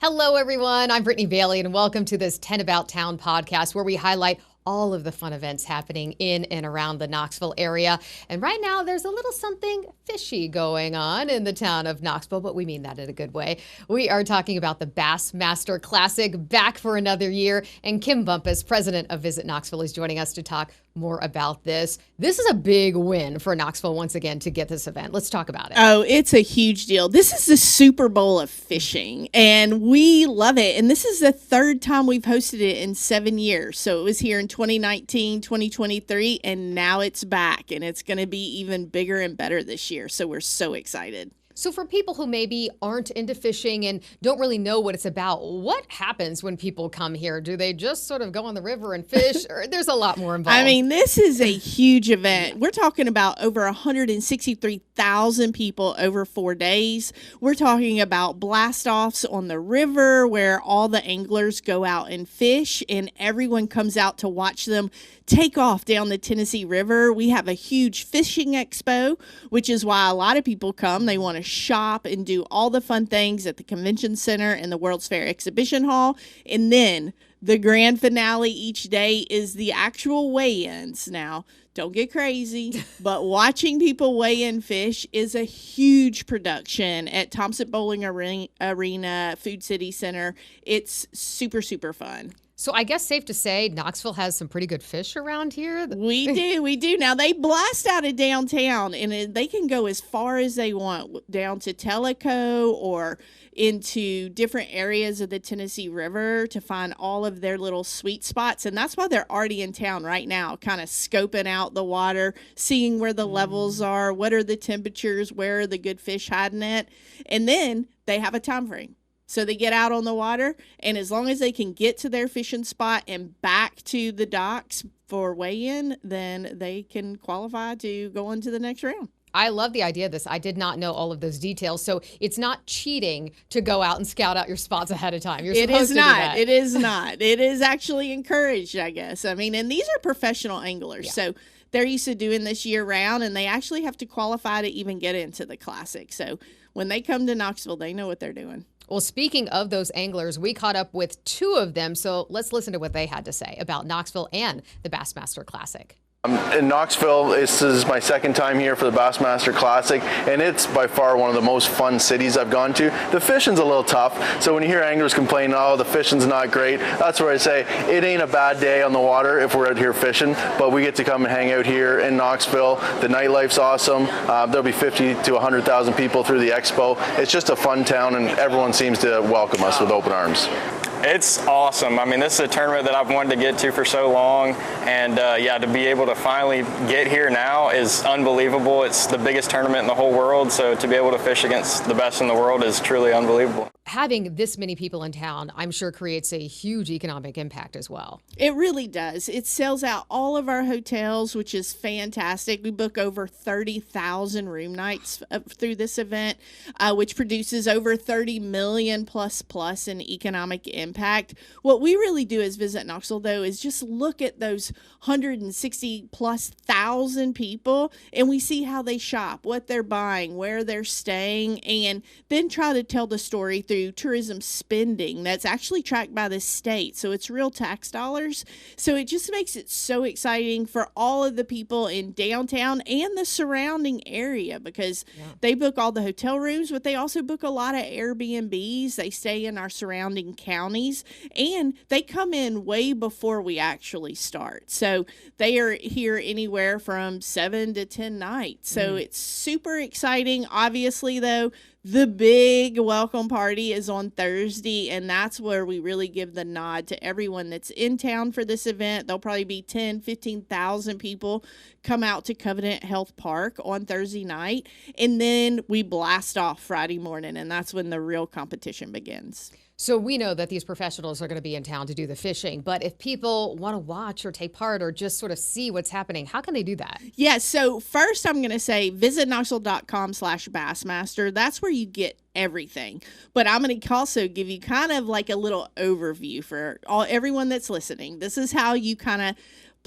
Hello, everyone. I'm Brittany Bailey, and welcome to this 10About Town podcast, where we highlight all of the fun events happening in and around the Knoxville area. And right now, there's a little something fishy going on in the town of Knoxville, but we mean that in a good way. We are talking about the Bassmaster Classic, back for another year. And Kim Bumpus, president of Visit Knoxville, is joining us to talk more about this. This is a big win for Knoxville once again to get this event. Let's talk about it. Oh, it's a huge deal. This is the Super Bowl of fishing, and we love it. And this is the third time we've hosted it in 7 years. So it was here in 2019, 2023, and now it's back, and it's going to be even bigger and better this year. So we're so excited. So for people who maybe aren't into fishing and don't really know what it's about, what happens when people come here? Do they just sort of go on the river and fish, or there's a lot more involved? I mean, this is a huge event. We're talking about over 163,000 people over 4 days. We're talking about blast-offs on the river where all the anglers go out and fish, and everyone comes out to watch them take off down the Tennessee River. We have a huge fishing expo, which is why a lot of people come. They want to shop and do all the fun things at the Convention Center and the World's Fair Exhibition Hall. And then the grand finale each day is the actual weigh-ins. Now, don't get crazy, but watching people weigh in fish is a huge production at Thompson Bowling Arena, Food City Center. It's super, super fun. So I guess safe to say Knoxville has some pretty good fish around here. We do. Now, they blast out of downtown, and they can go as far as they want, down to Tellico or into different areas of the Tennessee River to find all of their little sweet spots. And that's why they're already in town right now, kind of scoping out the water, seeing where the levels are, what are the temperatures, where are the good fish hiding at. And then they have a time frame. So they get out on the water, and as long as they can get to their fishing spot and back to the docks for weigh-in, then they can qualify to go on to the next round. I love the idea of this. I did not know all of those details. So it's not cheating to go out and scout out your spots ahead of time. You're supposed to do that. It is not. It is actually encouraged, I guess. I mean, and these are professional anglers. Yeah. So they're used to doing this year-round, and they actually have to qualify to even get into the Classic. So when they come to Knoxville, they know what they're doing. Well, speaking of those anglers, we caught up with two of them, so let's listen to what they had to say about Knoxville and the Bassmaster Classic. In Knoxville, this is my second time here for the Bassmaster Classic, and it's by far one of the most fun cities I've gone to. The fishing's a little tough, so when you hear anglers complain, oh, the fishing's not great, that's where I say it ain't a bad day on the water if we're out here fishing, but we get to come and hang out here in Knoxville. The nightlife's awesome. There'll be 50 to 100,000 people through the expo. It's just a fun town, and everyone seems to welcome us with open arms. It's awesome. I mean, this is a tournament that I've wanted to get to for so long, and yeah, to be able to finally get here now is unbelievable. It's the biggest tournament in the whole world, so to be able to fish against the best in the world is truly unbelievable. Having this many people in town, I'm sure, creates a huge economic impact as well. It really does. It sells out all of our hotels, which is fantastic. We book over 30,000 room nights through this event, which produces over 30 million plus in economic impact. What we really do as Visit Knoxville, though, is just look at those 160 plus thousand people, and we see how they shop, what they're buying, where they're staying, and then try to tell the story through tourism spending that's actually tracked by the state. So it's real tax dollars. So it just makes it so exciting for all of the people in downtown and the surrounding area, because they book all the hotel rooms, but they also book a lot of Airbnbs. They stay in our surrounding counties, and they come in way before we actually start. So they are here anywhere from 7 to 10 nights. So it's super exciting. Obviously, though, the big welcome party is on Thursday, and that's where we really give the nod to everyone that's in town for this event. There'll probably be 10, 15,000 people come out to Covenant Health Park on Thursday night, and then we blast off Friday morning, and that's when the real competition begins. So we know that these professionals are going to be in town to do the fishing, but if people want to watch or take part or just sort of see what's happening, how can they do that? Yeah, so first I'm going to say visit knoxville.com/Bassmaster. That's where you get everything. But I'm going to also give you kind of like a little overview for everyone that's listening. This is how you kind of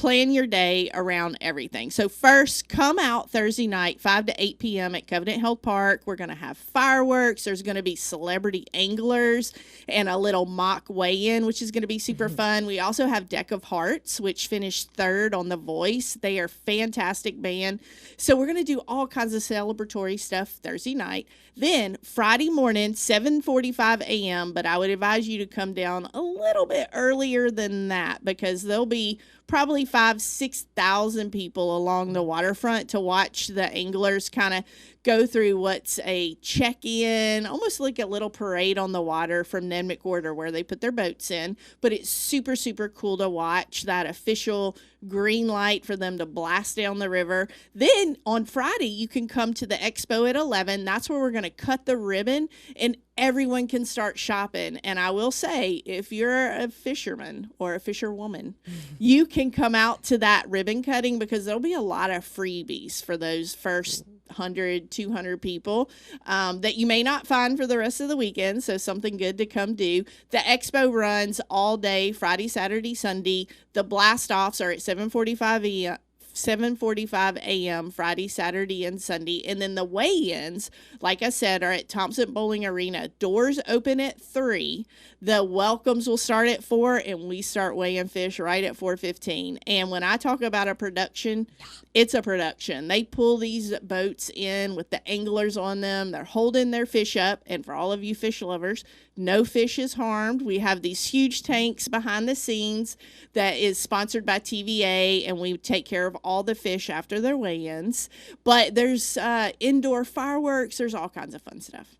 plan your day around everything. So first, come out Thursday night, 5 to 8 p.m. at Covenant Health Park. We're going to have fireworks. There's going to be celebrity anglers and a little mock weigh-in, which is going to be super fun. We also have Deck of Hearts, which finished third on The Voice. They are fantastic band. So we're going to do all kinds of celebratory stuff Thursday night. Then Friday morning, 7:45 a.m., but I would advise you to come down a little bit earlier than that because there'll be probably 6,000 people along the waterfront to watch the anglers kind of go through what's a check-in, almost like a little parade on the water from Ned McWhorter where they put their boats in. But it's super, super cool to watch that official green light for them to blast down the river. Then on Friday, you can come to the expo at 11. That's where we're going to cut the ribbon and everyone can start shopping. And I will say, if you're a fisherman or a fisherwoman, you can come out to that ribbon cutting because there'll be a lot of freebies for those first 100, 200 people that you may not find for the rest of the weekend. So something good to come do. The expo runs all day, Friday, Saturday, Sunday. The blast offs are at 7:45 a.m. Friday, Saturday, and Sunday. And then the weigh-ins, like I said, are at Thompson Bowling Arena. Doors open at 3. The welcomes will start at 4, and we start weighing fish right at 4:15. And when I talk about a production, it's a production. They pull these boats in with the anglers on them. They're holding their fish up. And for all of you fish lovers, no fish is harmed. We have these huge tanks behind the scenes that is sponsored by TVA, and we take care of all the fish after their weigh-ins. But there's indoor fireworks. There's all kinds of fun stuff.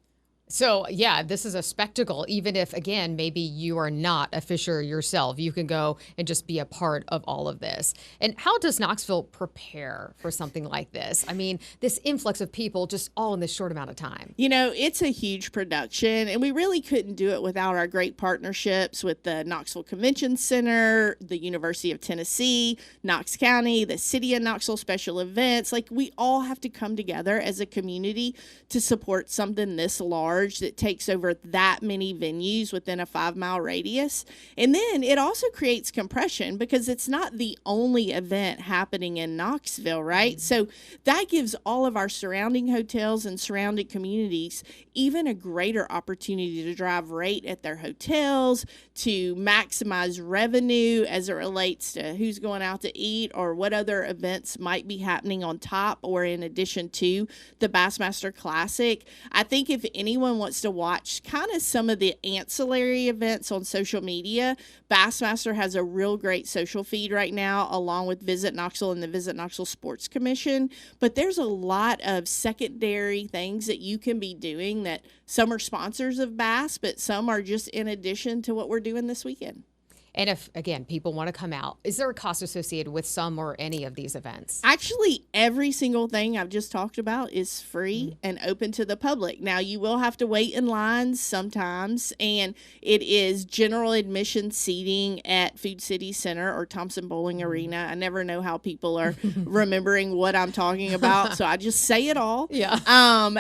So, yeah, this is a spectacle. Even if, again, maybe you are not a fisher yourself, you can go and just be a part of all of this. And how does Knoxville prepare for something like this? I mean, this influx of people just all in this short amount of time. You know, it's a huge production, and we really couldn't do it without our great partnerships with the Knoxville Convention Center, the University of Tennessee, Knox County, the City of Knoxville Special Events. Like, we all have to come together as a community to support something this large that takes over that many venues within a 5-mile radius. And then it also creates compression because it's not the only event happening in Knoxville, right? So that gives all of our surrounding hotels and surrounding communities even a greater opportunity to drive rate at their hotels, to maximize revenue as it relates to who's going out to eat or what other events might be happening on top or in addition to the Bassmaster Classic. I think if anyone wants to watch kind of some of the ancillary events on social media, Bassmaster has a real great social feed right now, along with Visit Knoxville and the Visit Knoxville Sports Commission. But there's a lot of secondary things that you can be doing that some are sponsors of Bass, but some are just in addition to what we're doing this weekend. And if, again, people want to come out, is there a cost associated with some or any of these events? Actually, every single thing I've just talked about is free and open to the public. Now, you will have to wait in lines sometimes, and it is general admission seating at Food City Center or Thompson Bowling Arena. I never know how people are remembering what I'm talking about, so I just say it all. Yeah.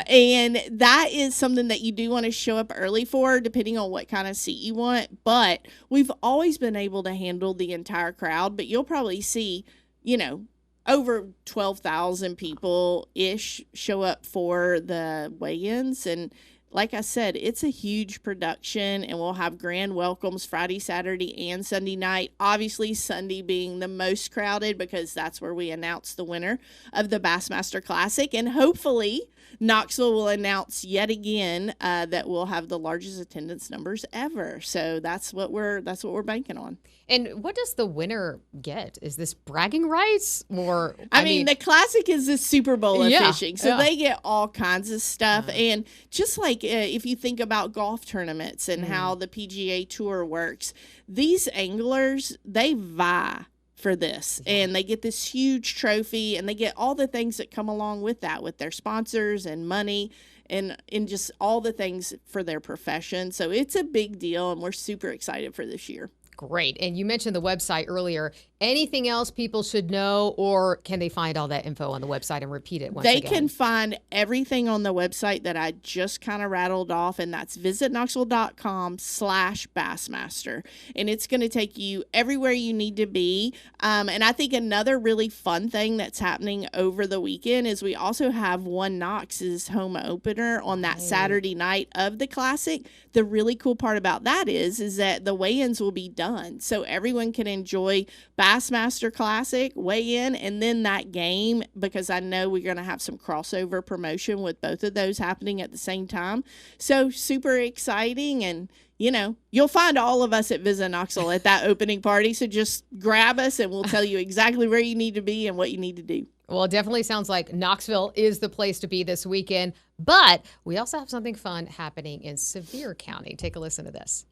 And that is something that you do want to show up early for, depending on what kind of seat you want. But we've always been able to handle the entire crowd, but you'll probably see, you know, over 12,000 people-ish show up for the weigh-ins. And like I said, it's a huge production, and we'll have grand welcomes Friday, Saturday, and Sunday night. Obviously, Sunday being the most crowded because that's where we announce the winner of the Bassmaster Classic. And hopefully Knoxville will announce yet again that we'll have the largest attendance numbers ever. So that's what we're banking on. And what does the winner get? Is this bragging rights or? I mean, the Classic is the Super Bowl of fishing, so yeah. they get all kinds of stuff. And just like if you think about golf tournaments and how the PGA Tour works, these anglers, they vie for this, and they get this huge trophy, and they get all the things that come along with that, with their sponsors and money and just all the things for their profession. So it's a big deal, and we're super excited for this year. great. And you mentioned the website earlier. Anything else people should know, or can they find all that info on the website and repeat it once They again? can find everything on the website that I just kind of rattled off, and that's visitknoxville.com/Bassmaster. And it's going to take you everywhere you need to be. And I think another really fun thing that's happening over the weekend is we also have One Knox's home opener on that Saturday night of the Classic. The really cool part about that is that the weigh-ins will be done. So everyone can enjoy Bassmaster Classic, weigh in, and then that game, because I know we're going to have some crossover promotion with both of those happening at the same time. So super exciting. And, you know, you'll find all of us at Visit Knoxville at that opening party. So just grab us and we'll tell you exactly where you need to be and what you need to do. Well, it definitely sounds like Knoxville is the place to be this weekend, but we also have something fun happening in Sevier County. Take a listen to this.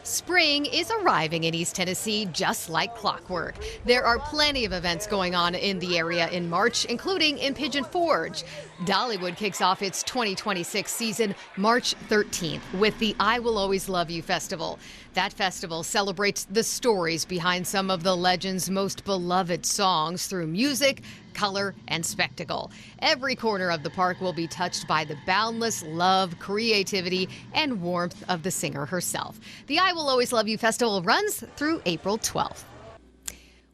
Spring is arriving in East Tennessee just like clockwork. There are plenty of events going on in the area in March, including in Pigeon Forge. Dollywood kicks off its 2026 season March 13th with the I Will Always Love You Festival. That festival celebrates the stories behind some of the legend's most beloved songs through music, color, and spectacle. Every corner of the park will be touched by the boundless love, creativity, and warmth of the singer herself. The I Will Always Love You Festival runs through April 12th.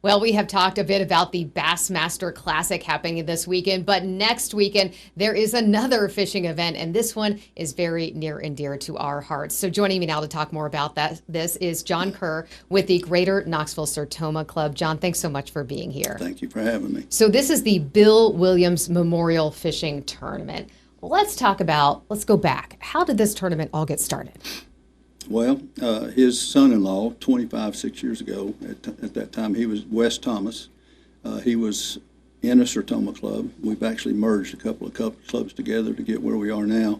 Well, we have talked a bit about the Bassmaster Classic happening this weekend, but next weekend there is another fishing event, and this one is very near and dear to our hearts. So joining me now to talk more about this is John Kerr with the Greater Knoxville Sertoma Club. John, thanks so much for being here. Thank you for having me. So this is the Bill Williams Memorial Fishing Tournament. Well, let's go back. How did this tournament all get started? Well, his son-in-law, 6 years ago, at that time, he was Wes Thomas. He was in a Sertoma club. We've actually merged a couple of clubs together to get where we are now.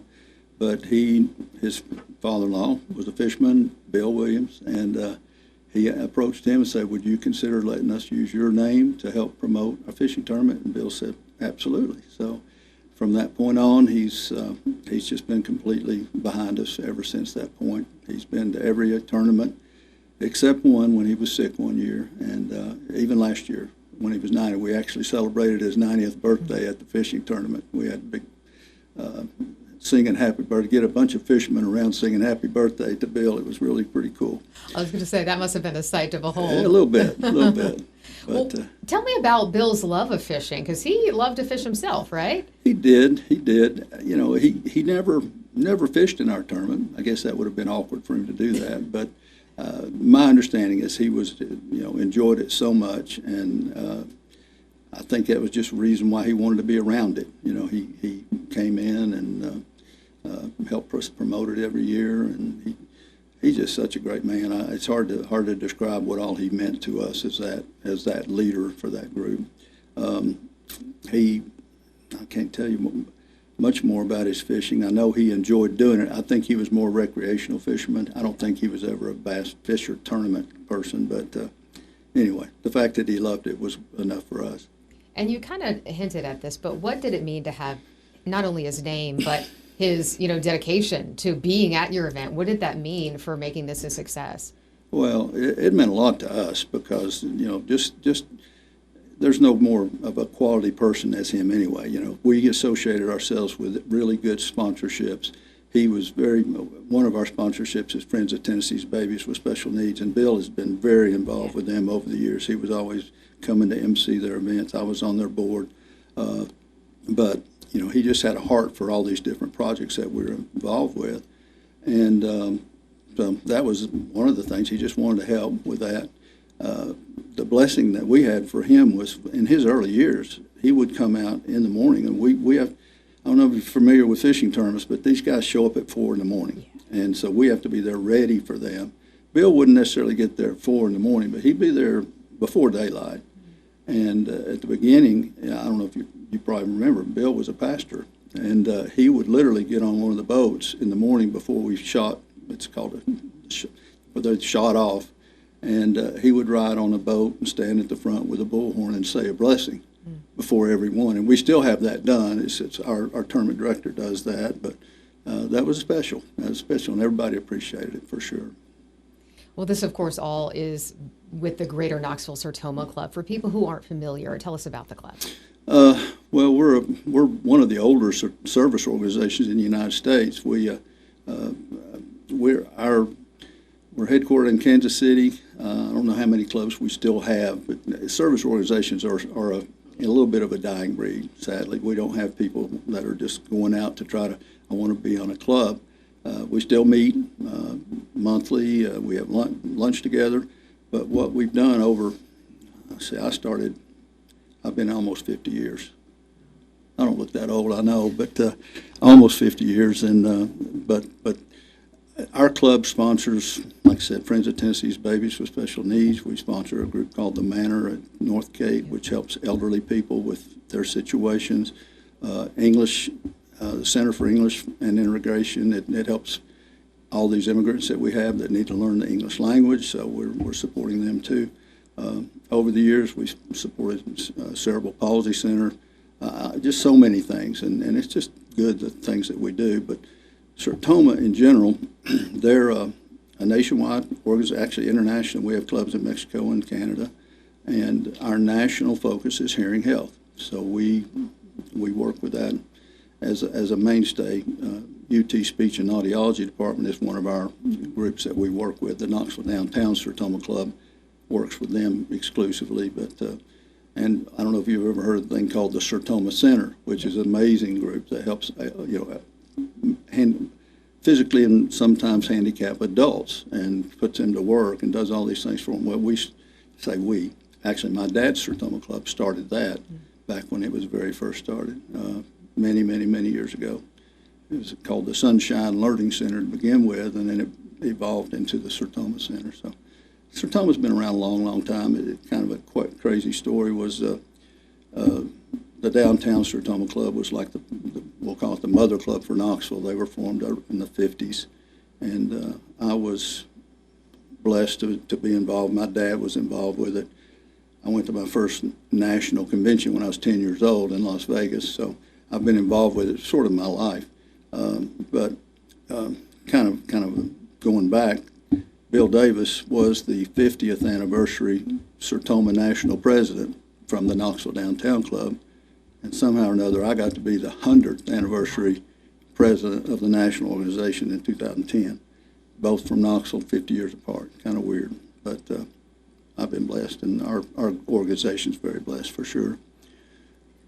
But his father-in-law was a fisherman, Bill Williams, and he approached him and said, "Would you consider letting us use your name to help promote a fishing tournament?" And Bill said, "Absolutely." So from that point on, he's just been completely behind us ever since that point. He's been to every tournament except one when he was sick one year, and even last year when he was 90, we actually celebrated his 90th birthday at the fishing tournament. We had a big singing happy birthday, get a bunch of fishermen around singing happy birthday to Bill. It was really pretty cool. I was going to say, that must have been a sight to behold. Yeah, a little bit. But, well, tell me about Bill's love of fishing, because he loved to fish himself, right? He did. You know, he never fished in our tournament. I guess that would have been awkward for him to do that. But my understanding is he was, enjoyed it so much, and I think that was just a reason why he wanted to be around it. You know, he came in and helped us promote it every year, and he's just such a great man. It's hard to describe what all he meant to us as that leader for that group. I can't tell you much more about his fishing. I know he enjoyed doing it. I think he was more recreational fisherman. I don't think he was ever a bass fisher tournament person, but anyway, the fact that he loved it was enough for us. And you kind of hinted at this, but what did it mean to have not only his name, but his, dedication to being at your event? What did that mean for making this a success? Well, it meant a lot to us because, just there's no more of a quality person as him anyway. We associated ourselves with really good sponsorships. He was one of our sponsorships is Friends of Tennessee's Babies with Special Needs, and Bill has been very involved with them over the years. He was always coming to MC their events. I was on their board. But, he just had a heart for all these different projects that we were involved with. And so that was one of the things. He just wanted to help with that. The blessing that we had for him was in his early years, he would come out in the morning, and we have, I don't know if you're familiar with fishing tournaments, but these guys show up at 4 in the morning. Yeah. And so we have to be there ready for them. Bill wouldn't necessarily get there at 4 in the morning, but he'd be there before daylight. And at the beginning, I don't know if you probably remember, Bill was a pastor, and he would literally get on one of the boats in the morning before we shot. It's called where they shot off, and he would ride on a boat and stand at the front with a bullhorn and say a blessing before everyone. And we still have that done. It's our tournament director does that, but that was special. That was special, and everybody appreciated it for sure. Well, this, of course, all is with the Greater Knoxville Sertoma Club. For people who aren't familiar, tell us about the club. Well, we're one of the older service organizations in the United States. We're headquartered in Kansas City. I don't know how many clubs we still have, but service organizations are a little bit of a dying breed. Sadly, we don't have people that are just going out to try to. I want to be on a club. We still meet monthly. We have lunch together. But what we've done over, I've been almost 50 years. I don't look that old, I know, but almost 50 years. And but our club sponsors, like I said, Friends of Tennessee's Babies with Special Needs. We sponsor a group called the Manor at Northgate, which helps elderly people with their situations. English, the Center for English and Integration, it helps all these immigrants that we have that need to learn the English language, so we're supporting them too. Over the years, we supported Cerebral Palsy Center, just so many things, and it's just good, the things that we do. But Sertoma in general, they're a nationwide organization, actually international. We have clubs in Mexico and Canada, and our national focus is hearing health. So we work with that as a mainstay. UT Speech and Audiology Department is one of our groups that we work with. The Knoxville Downtown Sertoma Club works with them exclusively, but and I don't know if you've ever heard of a thing called the Sertoma Center, which is an amazing group that helps physically and sometimes handicapped adults and puts them to work and does all these things for them. Well, actually my dad's Sertoma Club started that back when it was very first started, many years ago. It was called the Sunshine Learning Center to begin with, and then it evolved into the Sertoma Center. So Sertoma's been around a long time. Kind of a quite crazy story was the Downtown Sertoma Club was like we'll call it the mother club for Knoxville. They were formed in the 50s, and I was blessed to be involved. My dad was involved with it. I went to my first national convention when I was 10 years old in Las Vegas, so I've been involved with it sort of my life. But kind of going back, Bill Davis was the 50th anniversary Sertoma National President from the Knoxville Downtown Club, and somehow or another I got to be the 100th anniversary president of the national organization in 2010, both from Knoxville, 50 years apart. Kind of weird, but I've been blessed, and our organization's very blessed for sure.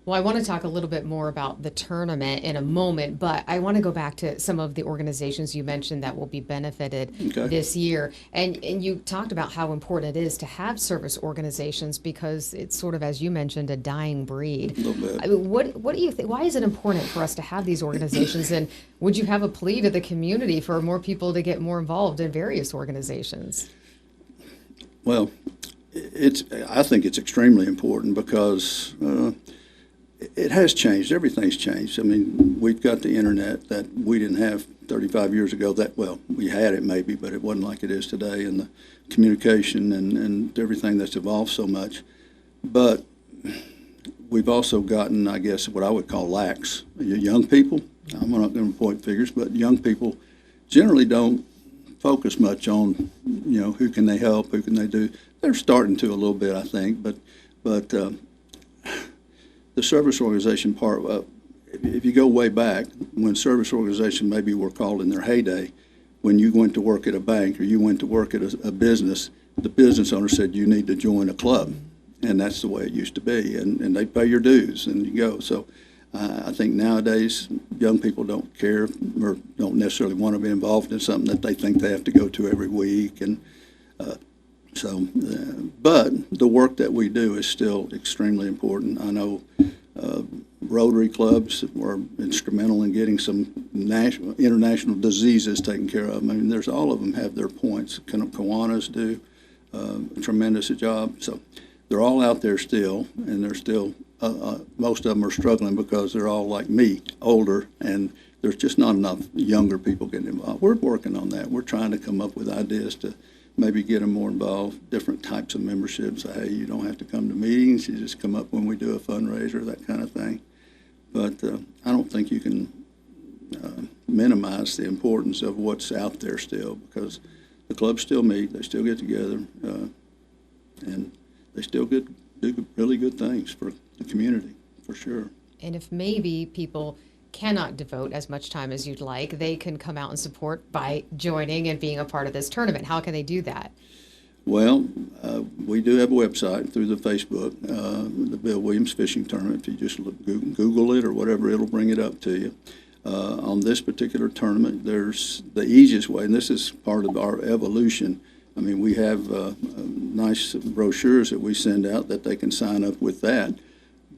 Well, I want to talk a little bit more about the tournament in a moment, but I want to go back to some of the organizations you mentioned that will be benefited this year. And you talked about how important it is to have service organizations because it's sort of, as you mentioned, a dying breed. A little bit. I mean, what do you think? Why is it important for us to have these organizations? And would you have a plea to the community for more people to get more involved in various organizations? Well, I think it's extremely important because it has changed. Everything's changed. I mean, we've got the internet that we didn't have 35 years ago. We had it maybe, but it wasn't like it is today, and the communication and everything that's evolved so much. But we've also gotten, I guess, what I would call lax. Young people, I'm not going to point figures, but young people generally don't focus much on, who can they help, who can they do. They're starting to a little bit, I think, but the service organization part, if you go way back, when service organizations maybe were called in their heyday, when you went to work at a bank or you went to work at a business, the business owner said you need to join a club, and that's the way it used to be, and they pay your dues and you go. So I think nowadays young people don't care or don't necessarily want to be involved in something that they think they have to go to every week, and but the work that we do is still extremely important. I know Rotary clubs were instrumental in getting some international diseases taken care of. I mean, all of them have their points. Kiwanis do a tremendous job. So they're all out there still, and they're still, most of them are struggling because they're all like me, older, and there's just not enough younger people getting involved. We're working on that. We're trying to come up with ideas to maybe get them more involved, different types of memberships. Hey, you don't have to come to meetings. You just come up when we do a fundraiser, that kind of thing. But I don't think you can minimize the importance of what's out there still, because the clubs still meet, they still get together, and they still do really good things for the community, for sure. And if maybe people cannot devote as much time as you'd like, they can come out and support by joining and being a part of this tournament. How can they do that? Well, we do have a website through the Facebook, the Bill Williams Fishing Tournament. If you just Google it or whatever, it'll bring it up to you. On this particular tournament, there's the easiest way, and this is part of our evolution. I mean, we have nice brochures that we send out that they can sign up with that,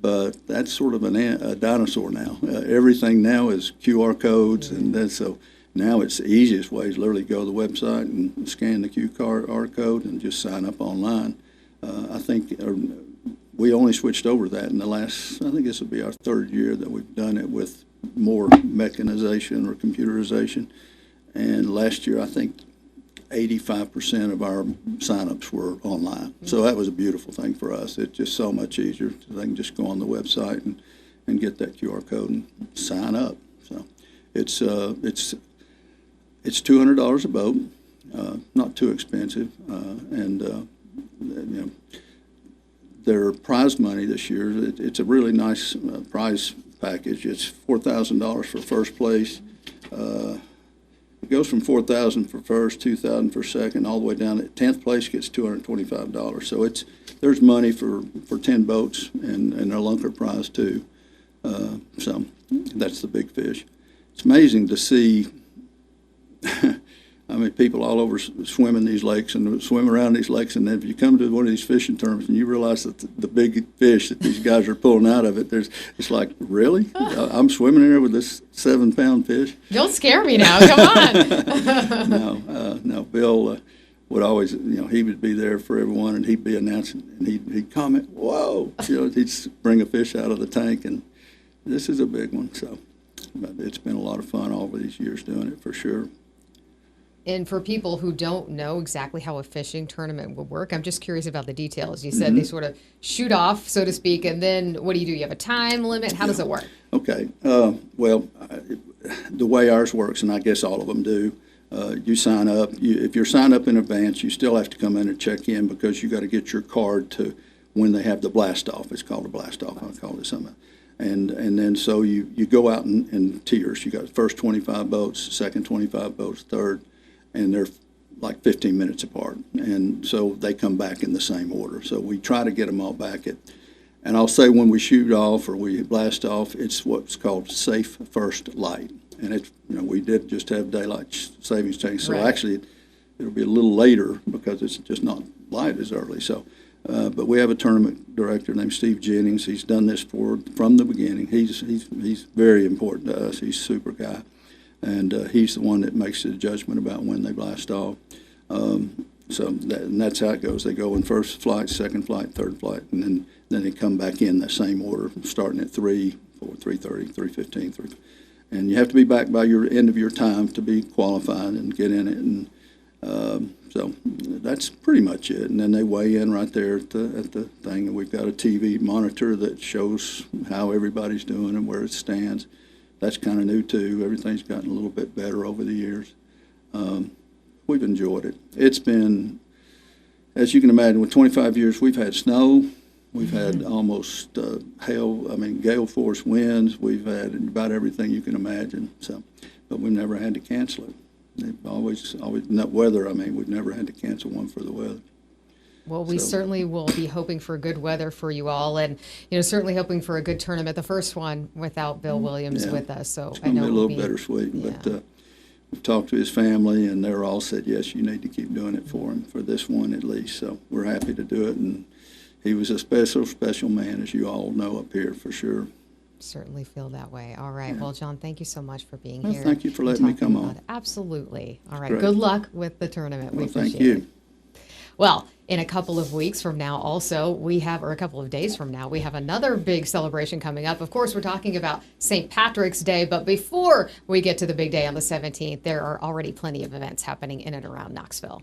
but that's sort of a dinosaur now. Everything now is QR codes, and that's so. Now it's the easiest way is literally go to the website and scan the QR code and just sign up online. I think we only switched over to that in the last, I think this will be our third year that we've done it with more mechanization or computerization. And last year, I think 85% of our signups were online. So that was a beautiful thing for us. It's just so much easier. They can just go on the website and get that QR code and sign up. So it's $200 a boat, not too expensive, and you know, their prize money this year. It's a really nice prize package. It's $4,000 for first place. It goes from $4,000 for first, $2,000 for second, all the way down. 10th place gets $225. So there's money for 10 boats and their lunker prize too. So that's the big fish. It's amazing to see. I mean, people all over swim in these lakes and swim around these lakes, and then if you come to one of these fishing tournaments and you realize that the big fish that these guys are pulling out of it, it's like, really? I'm swimming in there with this 7-pound fish? Don't scare me now. Come on. No. Bill would always, he would be there for everyone, and he'd be announcing, and he'd comment, whoa, he'd bring a fish out of the tank, and this is a big one. So, but it's been a lot of fun all of these years doing it for sure. And for people who don't know exactly how a fishing tournament will work, I'm just curious about the details. You said they sort of shoot off, so to speak, and then what do? You have a time limit? How does it work? Okay. Well, the way ours works, and I guess all of them do, you sign up. If you're signed up in advance, you still have to come in and check in because you got to get your card to when they have the blast off. It's called a blast off. I call it something. And then so you go out in tiers. You got the first 25 boats, second 25 boats, third, and they're like 15 minutes apart. And so they come back in the same order. So we try to get them all back and I'll say when we shoot off or we blast off, it's what's called safe first light. And it's, we did just have daylight savings change. So Actually it'll be a little later because it's just not light as early. So, but we have a tournament director named Steve Jennings. He's done this from the beginning. He's very important to us. He's a super guy. And he's the one that makes the judgment about when they blast off. And that's how it goes. They go in first flight, second flight, third flight, and then they come back in that same order, starting at 3, 4, 3:30, 3:15, and you have to be back by your end of your time to be qualified and get in it. And so that's pretty much it. And then they weigh in right there at the thing, and we've got a TV monitor that shows how everybody's doing and where it stands. That's kind of new, too. Everything's gotten a little bit better over the years. We've enjoyed it. It's been, as you can imagine, with 25 years, we've had snow. We've had almost gale force winds. We've had about everything you can imagine. So, but we've never had to cancel it. They've always, weather, we've never had to cancel one for the weather. Well, we certainly will be hoping for good weather for you all, and certainly hoping for a good tournament. The first one without Bill Williams with us, so it's going to be a little bittersweet. But we've talked to his family, and they're all said yes, you need to keep doing it for him for this one at least. So we're happy to do it, and he was a special man, as you all know up here for sure. Certainly feel that way. All right. Yeah. Well, John, thank you so much for being here. Thank you for letting me come on. Absolutely. All right. Great. Good luck with the tournament. Well, thank you. It. Well, in a couple of weeks from now also, or a couple of days from now, we have another big celebration coming up. Of course, we're talking about St. Patrick's Day, but before we get to the big day on the 17th, there are already plenty of events happening in and around Knoxville.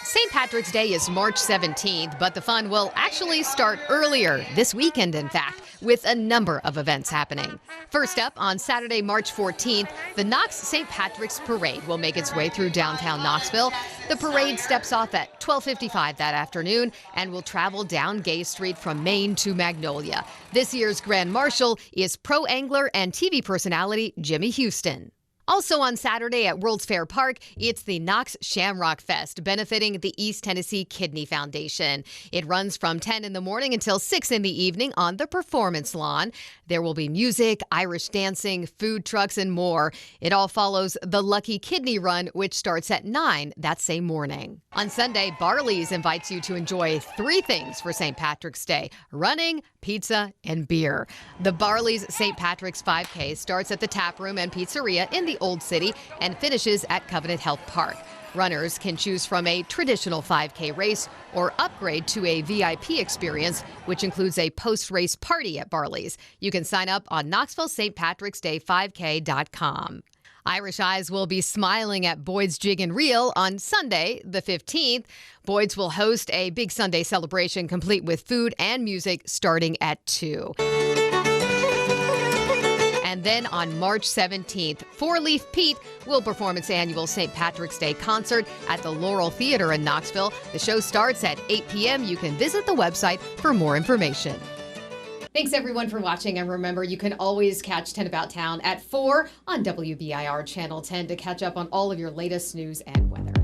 St. Patrick's Day is March 17th, but the fun will actually start earlier, this weekend in fact. with a number of events happening. First up, on Saturday, March 14th, the Knox St. Patrick's Parade will make its way through downtown Knoxville. The parade steps off at 12:55 that afternoon and will travel down Gay Street from Main to Magnolia. This year's Grand Marshal is pro angler and TV personality Jimmy Houston. Also on Saturday at World's Fair Park, it's the Knox Shamrock Fest, benefiting the East Tennessee Kidney Foundation. It runs from 10 in the morning until 6 in the evening on the performance lawn. There will be music, Irish dancing, food trucks, and more. It all follows the Lucky Kidney Run, which starts at 9 that same morning. On Sunday, Barley's invites you to enjoy 3 things for St. Patrick's Day: running, pizza, and beer. The Barley's St. Patrick's 5K starts at the Tap Room and Pizzeria in the Old City and finishes at Covenant Health Park. Runners can choose from a traditional 5K race or upgrade to a VIP experience, which includes a post-race party at Barley's. You can sign up on KnoxvilleSt.Patrick'sDay5K.com. Irish Eyes will be smiling at Boyd's Jig and Reel on Sunday, the 15th. Boyd's will host a big Sunday celebration complete with food and music starting at 2. And then on March 17th, Four Leaf Pete will perform its annual St. Patrick's Day concert at the Laurel Theater in Knoxville. The show starts at 8 p.m. You can visit the website for more information. Thanks, everyone, for watching. And remember, you can always catch 10 About Town at 4 on WBIR Channel 10 to catch up on all of your latest news and weather.